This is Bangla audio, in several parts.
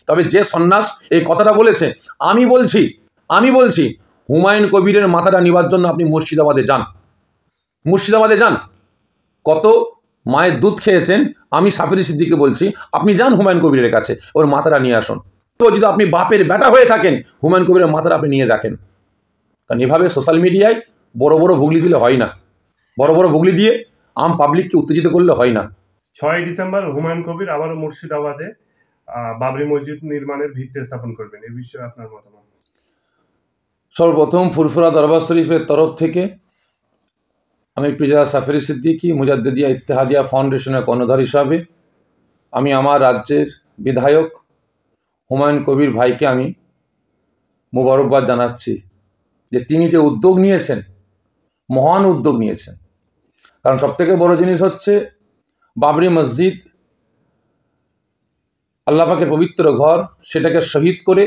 তবে যে সন্ন্যাস এই কথাটা বলেছে, আমি বলছি হুমায়ুন কবিরের মাথাটা নেবার জন্য আপনি মুর্শিদাবাদে যান। কত মায়ের দুধ খেয়েছেন, আমি সাফির সিদ্দিককে বলছি, আপনি যান হুমায়ুন কবিরের কাছে, ওর মাথাটা নিয়ে আসুন। তো যদি আপনি বাপের বেটা হয়ে থাকেন, হুমায়ুন কবিরের মাথাটা আপনি নিয়ে দেখেন। কারণ এভাবে সোশ্যাল মিডিয়ায় বড় বড় ভুগলি দিলে হয় না, বড় বড় ভুগলি দিয়ে আম পাবলিককে উত্তেজিত করলে হয় না। 6 ডিসেম্বর হুমায়ুন কবির আবারও মুর্শিদাবাদে বাবরি মসজিদ নির্মাণের ভিত্তি স্থাপন করবেন, এই বিষয়ে আপনার মতামত? সর্বপ্রথম ফুরফুরা দরবার শরীফের তরফ থেকে আমি পিজা সাফির সিদ্দিকী মুজাদ্দিদিয়া ইত্তেহাদিয়া ফাউন্ডেশনের কর্ণধার হিসাবে আমি আমার রাজ্যের বিধায়ক হুমায়ুন কবির ভাইকে আমি মোবারকবাদ জানাচ্ছি যে তিনি যে উদ্যোগ নিয়েছেন, মহান উদ্যোগ নিয়েছেন। কারণ সবথেকে বড় জিনিস হচ্ছে বাবরি মসজিদ, আল্লাহ পাকের পবিত্র ঘর, সেটাকে শহীদ করে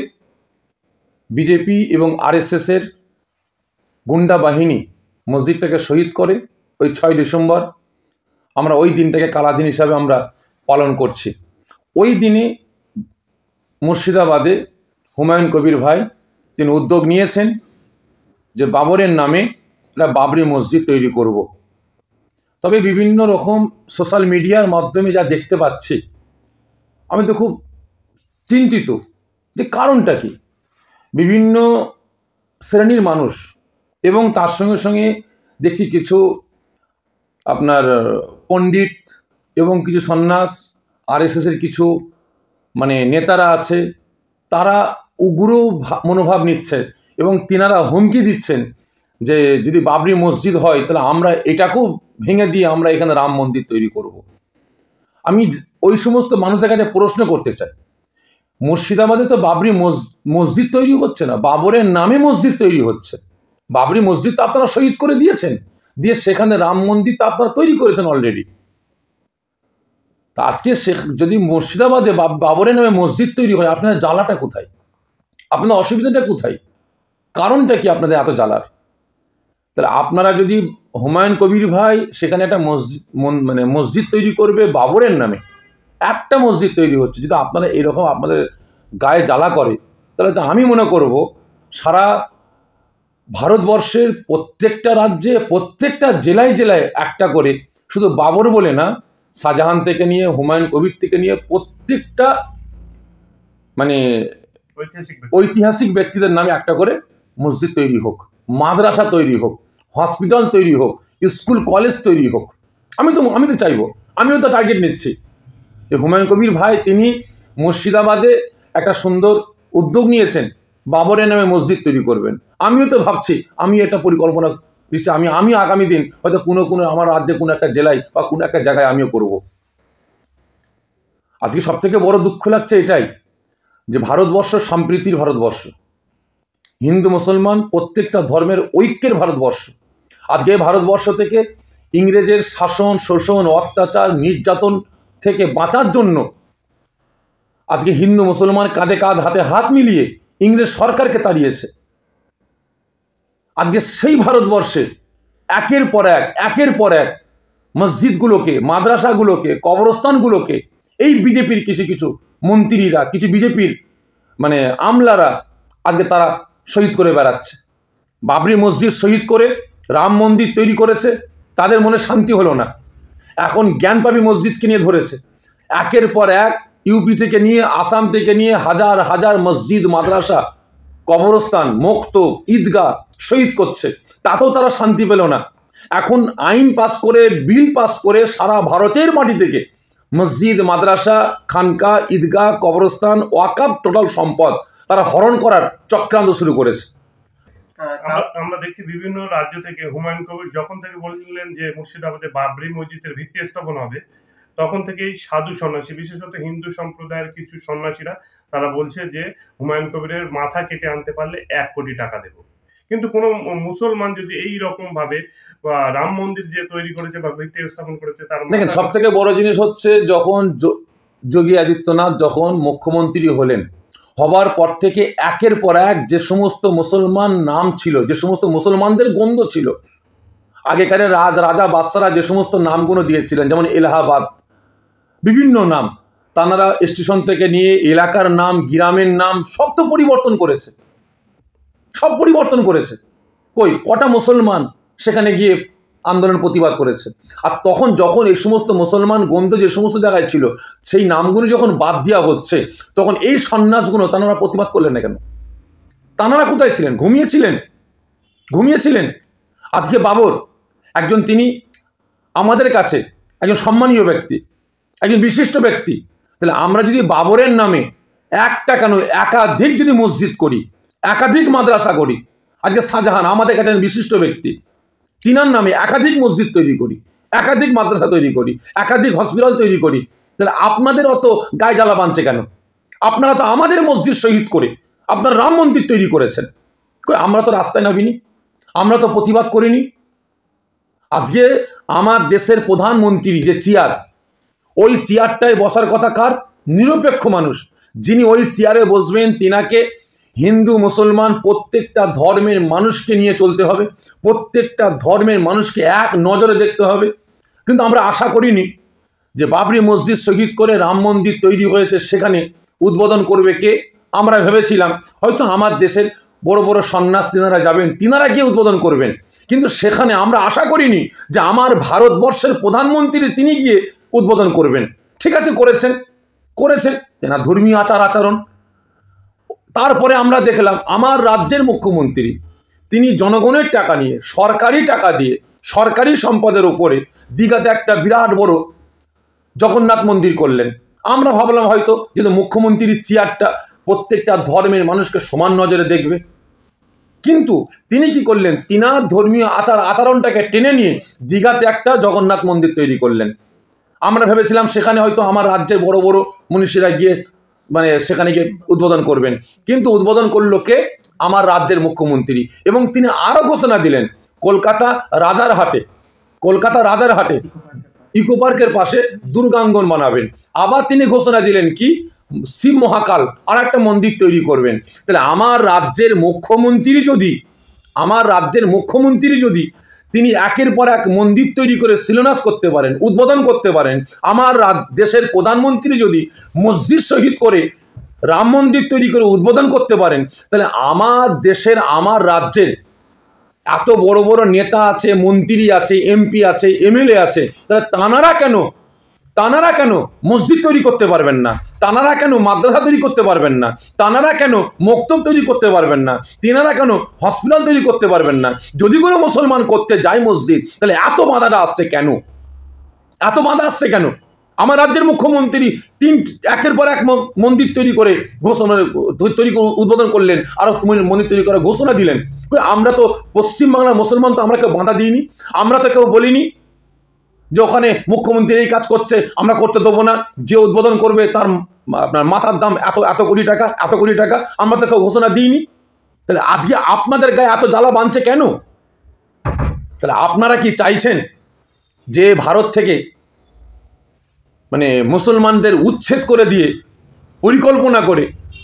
বিজেপি এবং আরএসএসের গুন্ডা বাহিনী মসজিদটাকে শহীদ করে ওই 6 ডিসেম্বর আমরা ওই দিনটাকে কালাদিন হিসাবে আমরা পালন করছি। ওই দিনে মুর্শিদাবাদে হুমায়ুন কবির ভাই তিনি উদ্যোগ নিয়েছেন যে বাবরের নামে একটা বাবরি মসজিদ তৈরি করব। তবে বিভিন্ন রকম সোশ্যাল মিডিয়ার মাধ্যমে যা দেখতে পাচ্ছি, আমি তো খুব চিন্তিত যে কারণটা কি। বিভিন্ন শ্রেণীর মানুষ এবং তার সঙ্গে সঙ্গে দেখছি কিছু আপনার পণ্ডিত এবং কিছু সন্ন্যাস, আরএসএসের কিছু নেতারা আছে, তারা উগ্র মনোভাব নিচ্ছে এবং তিনারা হুমকি দিচ্ছেন যে যদি বাবরি মসজিদ হয় তাহলে আমরা এটাকেও ভেঙে দিয়ে আমরা এখানে রাম মন্দির তৈরি করব। আমি ওই সমস্ত মানুষদের কাছে প্রশ্ন করতে চাই, মুর্শিদাবাদে তো বাবরি মসজিদ তৈরি হচ্ছে না, বাবরের নামে মসজিদ তৈরি হচ্ছে। বাবরি মসজিদ তো আপনারা শহীদ করে দিয়েছেন, দিয়ে সেখানে রাম মন্দির তো আপনারা তৈরি করেছেন অলরেডি। তা আজকে যদি মুর্শিদাবাদে বাবরের নামে মসজিদ তৈরি হয়, আপনাদের জ্বালাটা কোথায়, আপনাদের অসুবিধাটা কোথায়, কারণটা কি আপনাদের এত জ্বালার? তাহলে আপনারা যদি হুমায়ুন কবির ভাই সেখানে একটা মসজিদ তৈরি করবে বাবরের নামে, একটা মসজিদ তৈরি হচ্ছে, যদি আপনারা এরকম আপনাদের গায়ে জ্বালা করে, তাহলে তো আমি মনে করব সারা ভারতবর্ষের প্রত্যেকটা রাজ্যে প্রত্যেকটা জেলায় জেলায় একটা করে, শুধু বাবর বলে না, শাহজাহান থেকে নিয়ে হুমায়ুন কবির থেকে নিয়ে প্রত্যেকটা ঐতিহাসিক ব্যক্তিদের নামে একটা করে মসজিদ তৈরি হোক, মাদ্রাসা তৈরি হোক, হসপিটাল তৈরি হোক, স্কুল কলেজ তৈরি হোক। আমি তো চাইবো, আমিও তো টার্গেট নিচ্ছি যে হুমায়ুন কবির ভাই তিনি মুর্শিদাবাদে একটা সুন্দর উদ্যোগ নিয়েছেন, বাবরের নামে মসজিদ তৈরি করবেন। আমিও তো ভাবছি, আমি একটা পরিকল্পনা নিশ্চয় আমি আগামী দিন হয়তো কোনো আমার রাজ্যে কোনো একটা জেলায় বা কোনো একটা জায়গায় আমিও করব। আজকে সব থেকে বড় দুঃখ লাগছে এটাই যে ভারতবর্ষ সম্প্রীতির ভারতবর্ষ, হিন্দু মুসলমান প্রত্যেকটা ধর্মের ঐক্যের ভারতবর্ষ। আজকে ভারতবর্ষ থেকে ইংরেজের শাসন, শোষণ, অত্যাচার, নির্যাতন থেকে বাঁচার জন্য আজকে হিন্দু মুসলমান কাঁধে কাঁধ হাতে হাত মিলিয়ে ইংরেজ সরকারকে তাড়িয়েছে। আজকে সেই ভারতবর্ষে একের পর এক মসজিদগুলোকে, মাদ্রাসাগুলোকে, কবরস্থানগুলোকে এই বিজেপির কিছু মন্ত্রীরা, কিছু বিজেপির আমলারা আজকে তারা শহীদ করে বেড়াচ্ছে। বাবরি মসজিদ শহীদ করে রাম মন্দির তৈরি করেছে, তাদের মনে শান্তি হলো না। এখন জ্ঞানপাপী মসজিদকে নিয়ে ধরেছে, একের পর এক ইউপি থেকে নিয়ে আসাম থেকে নিয়ে হাজার হাজার মসজিদ, মাদ্রাসা, কবরস্থান, মক্তব, ঈদগাহ শহীদ করছে, তাতেও তারা শান্তি পেল না। এখন আইন পাস করে, বিল পাস করে সারা ভারতের মাটি থেকে মসজিদ, মাদ্রাসা, খানকা, ঈদগাহ, কবরস্থান, ওয়াকাফ টোটাল সম্পদ তারা হরণ করার চক্রান্ত শুরু করেছে। আমরা দেখছি বিভিন্ন রাজ্য থেকে হুমায়ুন কবির যখন থেকে বললেন যে মুর্শিদাবাদে বাবরি মসজিদের ভিত্তি স্থাপন হবে, তখন থেকেই সাধু সন্ন্যাসী, বিশেষত হিন্দু সম্প্রদায়ের কিছু সন্ন্যাসীরা তারা বলছে যে হুমায়ুন কবিরের মাথা কেটে আনতে পারলে 1 কোটি টাকা দেব। কিন্তু কোনো মুসলমান যদি এই রকম ভাবে রাম মন্দির যে তৈরি করেছে বা ভিত্তি স্থাপন করেছে, তার দেখেন সব থেকে বড় জিনিস হচ্ছে যখন যোগী আদিত্যনাথ যখন মুখ্যমন্ত্রী হবার পর থেকে একের পর এক যে সমস্ত মুসলমান নাম ছিল, যে সমস্ত মুসলমানদের গন্ধ ছিল, আগেকারের রাজা বাদশারা যে সমস্ত নামগুলো দিয়েছিলেন, যেমন এলাহাবাদ, বিভিন্ন নাম, তানারা স্টেশন থেকে নিয়ে এলাকার নাম, গ্রামের নাম সব তো পরিবর্তন করেছে, সব পরিবর্তন করেছে। কই কটা মুসলমান সেখানে গিয়ে আন্দোলন প্রতিবাদ করেছে? আর তখন যখন এই সমস্ত মুসলমান গন্ধ যে সমস্ত জায়গায় ছিল সেই নামগুলো যখন বাদ দেওয়া হচ্ছে, তখন এই সন্ন্যাসগুলো তানারা প্রতিবাদ করলেন না কেন? তানারা কোথায় ছিলেন? ঘুমিয়েছিলেন। আজকে বাবর একজন, তিনি আমাদের কাছে একজন সম্মানীয় ব্যক্তি, একজন বিশিষ্ট ব্যক্তি। তাহলে আমরা যদি বাবরের নামে একটা কেন একাধিক যদি মসজিদ করি, একাধিক মাদ্রাসা করি, আজকে শাহজাহান আমাদের কাছে বিশিষ্ট ব্যক্তি, তিনার নামে একাধিক মসজিদ তৈরি করি, একাধিক মাদ্রাসা তৈরি করি, একাধিক হসপিটাল তৈরি করি, তাহলে আপনাদের অত গায়ে জ্বালা বাঁধছে কেন? আপনারা তো আমাদের মসজিদ শহীদ করে আপনার রাম মন্দির তৈরি করেছেন। আমরা তো রাস্তায় নামিনি, আমরা তো প্রতিবাদ করিনি। আজকে আমার দেশের প্রধানমন্ত্রী যে চেয়ার, ওই চেয়ারটায় বসার কথা কার? নিরপেক্ষ মানুষ যিনি ওই চেয়ারে বসবেন, তিনাকে হিন্দু মুসলমান প্রত্যেকটা ধর্মের মানুষকে নিয়ে চলতে হবে, প্রত্যেকটা ধর্মের মানুষকে এক নজরে দেখতে হবে। কিন্তু আমরা আশা করিনি যে বাবরি মসজিদ শহীদ করে রাম মন্দির তৈরি হয়েছে, সেখানে উদ্বোধন করবে কে? আমরা ভেবেছিলাম হয়তো আমার দেশের বড় বড় সন্ন্যাস তিনারা যাবেন, তিনারা গিয়ে উদ্বোধন করবেন। কিন্তু সেখানে আমরা আশা করিনি যে আমার ভারতবর্ষের প্রধানমন্ত্রী তিনি গিয়ে উদ্বোধন করবেন। ঠিক আছে, করেছেন তেনার ধর্মীয় আচরণ। তারপরে আমরা দেখলাম আমার রাজ্যের মুখ্যমন্ত্রী তিনি জনগণের টাকা নিয়ে, সরকারি টাকা দিয়ে, সরকারি সম্পদের উপরে দীঘাতে একটা বিরাট বড় জগন্নাথ মন্দির করলেন। আমরা ভাবলাম হয়তো যেহেতু মুখ্যমন্ত্রীর চেয়ারটা প্রত্যেকটা ধর্মের মানুষকে সমান নজরে দেখবে, কিন্তু তিনি কি করলেন? তিনার ধর্মীয় আচরণটাকে টেনে নিয়ে দীঘাতে একটা জগন্নাথ মন্দির তৈরি করলেন। আমরা ভেবেছিলাম সেখানে হয়তো আমার রাজ্যের বড় বড় মনীষীরা গিয়ে সেখানে গিয়ে উদ্বোধন করবেন, কিন্তু উদ্বোধন করলো কে? আমার রাজ্যের মুখ্যমন্ত্রী। এবং তিনি আরও ঘোষণা দিলেন কলকাতা রাজারহাটে ইকো পার্কের পাশে দুর্গাঙ্গন বানাবেন। আবার তিনি ঘোষণা দিলেন কি? শিব মহাকাল আর একটা মন্দির তৈরি করবেন। তাহলে আমার রাজ্যের মুখ্যমন্ত্রী যদি তিনি একের পর এক মন্দির তৈরি করে শিলান্যাস করতে পারেন, উদ্বোধন করতে পারেন, আমার দেশের প্রধানমন্ত্রী যদি মসজিদ শহীদ করে রাম মন্দির তৈরি করে উদ্বোধন করতে পারেন, তাহলে আমার দেশের, আমার রাজ্যের এত বড় বড় নেতা আছে, মন্ত্রী আছে, এমপি আছে, এমএলএ আছে, তাহলে তানারা কেন মসজিদ তৈরি করতে পারবেন না? তানারা কেন মাদ্রাসা তৈরি করতে পারবেন না? তানারা কেন মক্তব তৈরি করতে পারবেন না? তিনারা কেন হসপিটাল তৈরি করতে পারবেন না? যদি কোনো মুসলমান করতে যায় মসজিদ, তাহলে এত বাধাটা আসছে কেন? আমার রাজ্যের মুখ্যমন্ত্রী একের পর এক মন্দির তৈরি করে উদ্বোধন করলেন, আরো মন্দির তৈরি করে ঘোষণা দিলেন। আমরা তো পশ্চিমবাংলার মুসলমান, তো আমরা কেউ বাধা দিইনি, আমরা তো কেউ বলিনি যে ওখানে মুখ্যমন্ত্রী এই কাজ করছে আমরা করতে দেবো না, যে উদ্বোধন করবে তার আপনার মাথার দাম এত কোটি টাকা, আমরা তো কেউ ঘোষণা দিইনি। তাহলে আজকে আপনাদের গায়ে এত জ্বালা বাঁধছে কেন? তাহলে আপনারা কি চাইছেন যে ভারত থেকে মুসলমানদের উচ্ছেদ করে দিয়ে পরিকল্পনা করে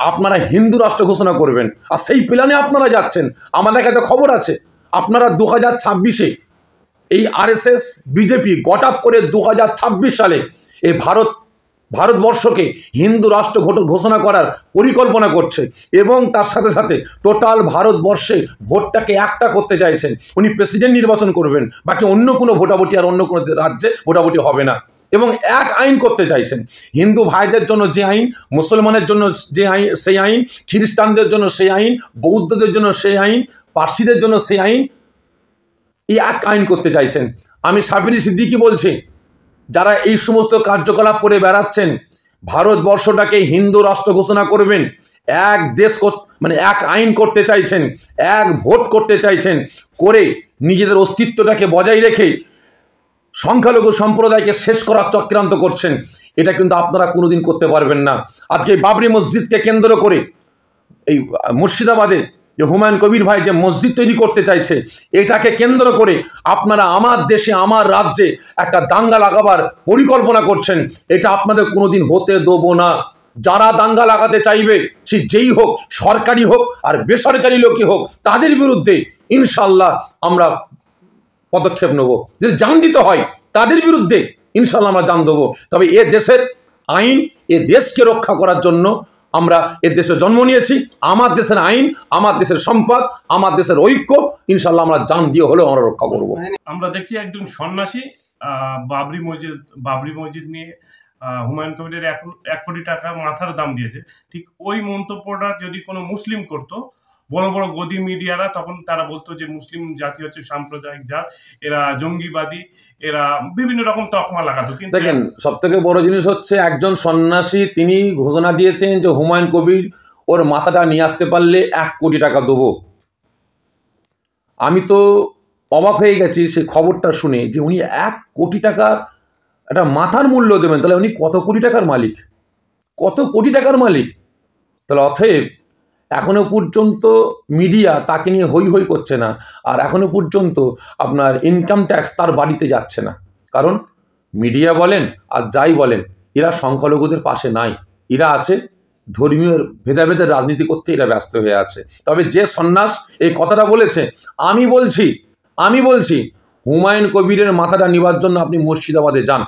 আপনারা হিন্দু রাষ্ট্র ঘোষণা করবেন? আর সেই প্ল্যানে আপনারা যাচ্ছেন। আমাদের কাছে খবর আছে আপনারা 2026-এ এই আরএসএস বিজেপি গট আপ করে 2026 সালে এই ভারতবর্ষকে হিন্দু রাষ্ট্র ঘোষণা করার পরিকল্পনা করছে, এবং তার সাথে সাথে টোটাল ভারতবর্ষে ভোটটাকে একটা করতে চাইছেন। উনি প্রেসিডেন্ট নির্বাচন করবেন, বাকি অন্য কোনো ভোটাভুটি আর অন্য কোনো রাজ্যে ভোটাভুটি হবে না, এবং এক আইন করতে চাইছেন। হিন্দু ভাইদের জন্য যে আইন, মুসলমানের জন্য যে আইন সেই আইন, খ্রিস্টানদের জন্য সেই আইন, বৌদ্ধদের জন্য সেই আইন, পার্সিদের জন্য সেই আইন, এই এক আইন করতে চাইছেন। আমি সাফিরি সিদ্দিকি বলছি, যারা এই সমস্ত কার্যকলাপ করে বেড়াচ্ছেন, ভারতবর্ষটাকে হিন্দু রাষ্ট্র ঘোষণা করবেন, এক দেশ এক আইন করতে চাইছেন, এক ভোট করতে চাইছেন, করে নিজেদের অস্তিত্বটাকে বজায় রেখে সংখ্যালঘু সম্প্রদায়কে শেষ করার চক্রান্ত করছেন। এটা কিন্তু আপনারা কোনোদিন করতে পারবেন না। আজকে বাবরি মসজিদকে কেন্দ্র করে এই মুর্শিদাবাদে যে হুমায়ুন কবির ভাই যে মসজিদ তৈরি করতে চাইছে, এটাকে কেন্দ্র করে আপনারা আমার দেশে, আমার রাজ্যে একটা দাঙ্গা লাগাবার পরিকল্পনা করছেন। এটা আপনাদের কোনোদিন হতে দেবো না। যারা দাঙ্গা লাগাতে চাইবে, সে যেই হোক, সরকারি হোক আর বেসরকারি লোকই হোক, তাদের বিরুদ্ধে ইনশাল্লাহ আমরা পদক্ষেপ নেব। যদি জান দিতে হয় তাদের বিরুদ্ধে ইনশাল্লাহ আমরা জান দেবো। তবে এ দেশের আইন এ দেশকে রক্ষা করার জন্য আমরা এ দেশে জন্ম নিয়েছি। আমার দেশের আইন, আমার দেশের সম্পদ, আমার দেশের ঐক্য ইনশাল্লাহ আমরা জান দিয়ে হলেও আমরা রক্ষা করব। আমরা দেখছি একজন সন্ন্যাসী বাবরি মসজিদ নিয়ে হুমায়ুন কবিরের 1 কোটি টাকা মাথার দাম দিয়েছে। ঠিক ওই মন্তব্যটা যদি কোনো মুসলিম করতো, বড় বড় গদি মিডিয়ারা, তখন তারা বলতো যে মুসলিম জাতি হচ্ছে সাম্প্রদায়িক জাত, এরা জঙ্গিবাদী, এরা বিভিন্ন রকম তকমা লাগাতো। কিন্তু দেখেন, সব থেকে বড় জিনিস হচ্ছে একজন সন্ন্যাসী তিনি ঘোষণা দিয়েছেন যে হুমায়ুন কবির ওর মাথাটা নিয়ে আসতে পারলে 1 কোটি টাকা দেবো। আমি তো অবাক হয়ে গেছি সেই খবরটা শুনে যে উনি 1 কোটি টাকার একটা মাথার মূল্য দেবেন। তাহলে উনি কত কোটি টাকার মালিক, কত কোটি টাকার মালিক। তাহলে অতএব এখনো পর্যন্ত মিডিয়া তাকে নিয়ে হই হই করছে না, আর এখনো পর্যন্ত আপনার ইনকাম ট্যাক্স তার বাড়িতে যাচ্ছে না। কারণ মিডিয়া বলেন আর যাই বলেন, এরা সংখ্যালঘুদের পাশে নাই, এরা আছে ধর্মীয় ভেদাভেদের রাজনীতি করতে এরা ব্যস্ত হয়ে আছে। তবে যে সন্ন্যাস এই কথাটা বলেছে, আমি বলছি হুমায়ুন কবিরের মাথাটা নেবার জন্য আপনি মুর্শিদাবাদে যান,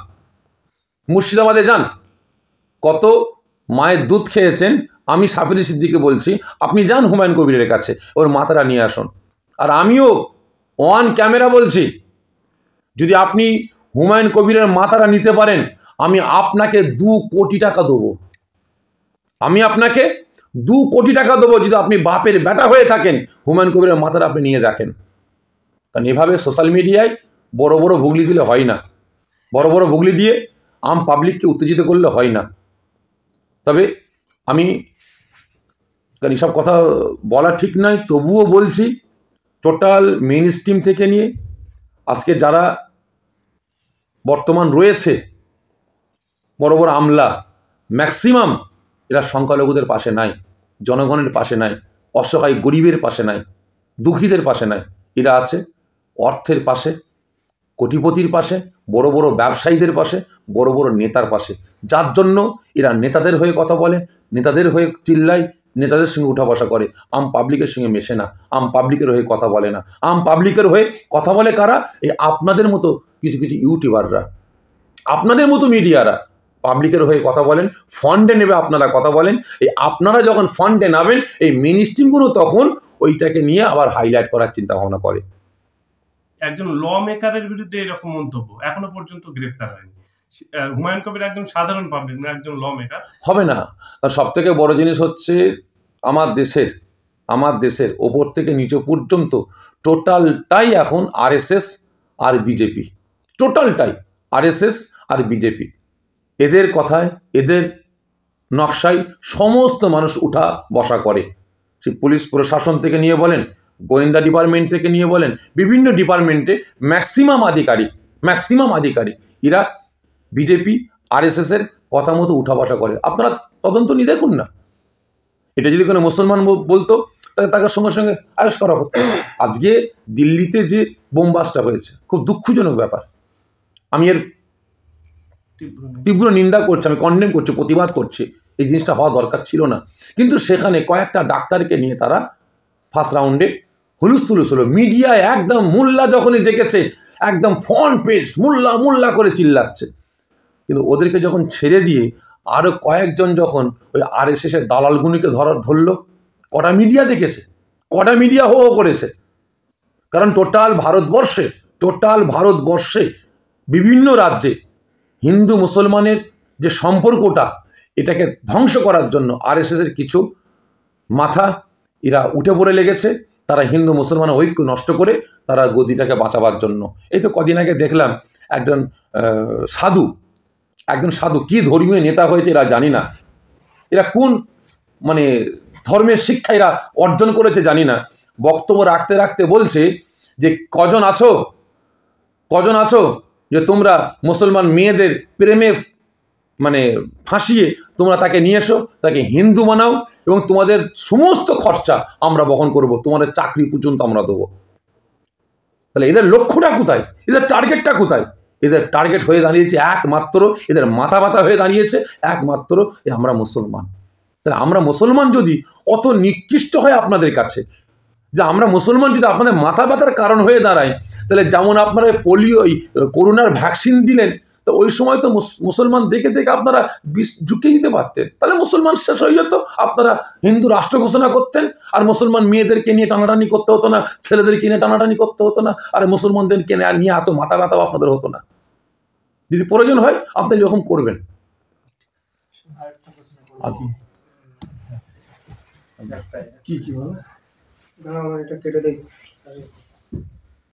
মুর্শিদাবাদে যান। কত মায়ের দুধ খেয়েছেন, আমি সাফিরি সিদ্দিকে বলছি, আপনি যান হুমায়ুন কবিরের কাছে, ওর মাথাটা নিয়ে আসুন। আর আমিও অন ক্যামেরা বলছি, যদি আপনি হুমায়ুন কবিরের মাথাটা নিতে পারেন, আমি আপনাকে 2 কোটি টাকা দেবো। আমি আপনাকে 2 কোটি টাকা দেবো যদি আপনি বাপের বেটা হয়ে থাকেন, হুমায়ুন কবিরের মাথাটা আপনি নিয়ে দেখেন। কারণ এভাবে সোশ্যাল মিডিয়ায় বড় বড় ভুগলি দিলে হয় না, বড় বড় ভুগলি দিয়ে আম পাবলিককে উত্তেজিত করলে হয় না। তবে আমি, কারণ এসব কথা বলা ঠিক নয়, তবুও বলছি, টোটাল মেইন স্ট্রিম থেকে নিয়ে আজকে যারা বর্তমান রয়েছে বড় বড় আমলা, ম্যাক্সিমাম এরা সংখ্যালঘুদের পাশে নাই, জনগণের পাশে নাই, অসহায় গরিবের পাশে নাই, দুঃখীদের পাশে নাই। এরা আছে অর্থের পাশে, কোটিপতির পাশে, বড় বড় ব্যবসায়ীদের পাশে, বড় বড় নেতার পাশে। যার জন্য এরা নেতাদের হয়ে কথা বলে, নেতাদের হয়ে চিল্লায়, নেতাদের সঙ্গে উঠা বসা করে, আম পাবলিকের সঙ্গে মেশে না, আম পাবলিকের হয়ে কথা বলে না। আম পাবলিকের হয়ে কথা বলে কারা? এই আপনাদের মতো কিছু কিছু ইউটিউবাররা, আপনাদের মতো মিডিয়ারা পাবলিকের হয়ে কথা বলেন, ফান্ডে নেবে আপনারা কথা বলেন। এই আপনারা যখন ফান্ডে নাবেন, এই মেইন স্ট্রিমগুলো তখন ওইটাকে নিয়ে আবার হাইলাইট করার চিন্তা ভাবনা করে। একজন ল মেকারের বিরুদ্ধে এরকম মন্তব্য এখনো পর্যন্ত গ্রেফতার হয়নি। হুমায়ুন কবির একজন সাধারণ পাবলিক না, একজন ল মেকার হবে না। আর সব থেকে বড় জিনিস হচ্ছে আমার দেশের ওপর থেকে নিচে পর্যন্ত টোটালটাই এখন আরএসএস আর বিজেপি, টোটালটাই আরএসএস আর বিজেপি। এদের কথায়, এদের নকশায় সমস্ত মানুষ উঠা বসা করে। সে পুলিশ প্রশাসন থেকে নিয়ে বলেন, গোয়েন্দা ডিপার্টমেন্ট থেকে নিয়ে বলেন, বিভিন্ন ডিপার্টমেন্টে ম্যাক্সিমাম আধিকারিক এরা বিজেপি আরএসএসের কথা মতো উঠা বসা করে। আপনারা তদন্ত নিয়ে দেখুন না। এটা যদি কোনো মুসলমান বলতো তাহলে তাকে সঙ্গে সঙ্গে অ্যারেস্ট করা হতো। আজকে দিল্লিতে যে বোমবাস্টটা হয়েছে, খুব দুঃখজনক ব্যাপার। আমি এর তীব্র নিন্দা করছি, আমি কন্ডেম করছি, প্রতিবাদ করছি। এই জিনিসটা হওয়া দরকার ছিল না। কিন্তু সেখানে কয়েকটা ডাক্তারকে নিয়ে তারা ফার্স্ট রাউন্ডে হুলুস্থুলুস হলো। মিডিয়ায় একদম মোল্লা যখনই দেখেছে একদম ফ্রন্ট পেজ মোল্লা করে চিল্লাচ্ছে। কিন্তু ওদেরকে যখন ছেড়ে দিয়ে আরও কয়েকজন যখন ওই আরএসএসের দালালগুনিকে ধরলো, কটা মিডিয়া দেখেছে, কটা মিডিয়া হো করেছে। কারণ টোটাল ভারতবর্ষে বিভিন্ন রাজ্যে হিন্দু মুসলমানের যে সম্পর্কটা, এটাকে ধ্বংস করার জন্য আরএসএসের কিছু মাথা এরা উঠে পড়ে লেগেছে। তারা হিন্দু মুসলমানের ঐক্য নষ্ট করে তারা গদিটাকে বাঁচাবার জন্য। এই তো কদিন আগে দেখলাম একজন সাধু কি ধর্মীয় নেতা হয়েছে এরা জানি না, এরা কোন মানে ধর্মের শিক্ষা এরা অর্জন করেছে জানি না। বক্তব্য রাখতে রাখতে বলছে যে কজন আছো যে তোমরা মুসলমান মেয়েদের প্রেমে মানে ফাঁসিয়ে তোমরা তাকে নিয়ে এসো, তাকে হিন্দু বানাও এবং তোমাদের সমস্ত খরচা আমরা বহন করব, তোমাদের চাকরি পর্যন্ত আমরা দেবো। তাহলে এদের লক্ষ্যটা কোথায়, এদের টার্গেটটা কোথায়? এদের টার্গেট হয়ে দাঁড়িয়েছে একমাত্র, এদের মাথা ব্যথা হয়ে দাঁড়িয়েছে একমাত্র আমরা মুসলমান। তাহলে আমরা মুসলমান যদি অত নিকৃষ্ট হয় আপনাদের কাছে, যে আমরা মুসলমান যদি আপনাদের মাথা ব্যথার কারণ হয়ে দাঁড়ায়, তাহলে যেমন আপনারা করোনার ভ্যাকসিন দিলেন, তো ওই সময় তো মুসলমান দেখে দেখে আপনারা বিষ ঢুকিয়ে দিতে পারতেন, তাহলে মুসলমান শেষ হয়ে যেত, আপনারা হিন্দু রাষ্ট্র ঘোষণা করতেন, আর মুসলমান মেয়েদেরকে নিয়ে টানাটানি করতে হতো না, ছেলেদেরকে নিয়ে টানাটানি করতে হতো না, আর মুসলমানদেরকে নিয়ে এত মাথা ব্যথাও আপনাদের হতো না। যদি প্রয়োজন হয় আপনি এরকম করবেন। কি বলো? এটা কেটে দেখি।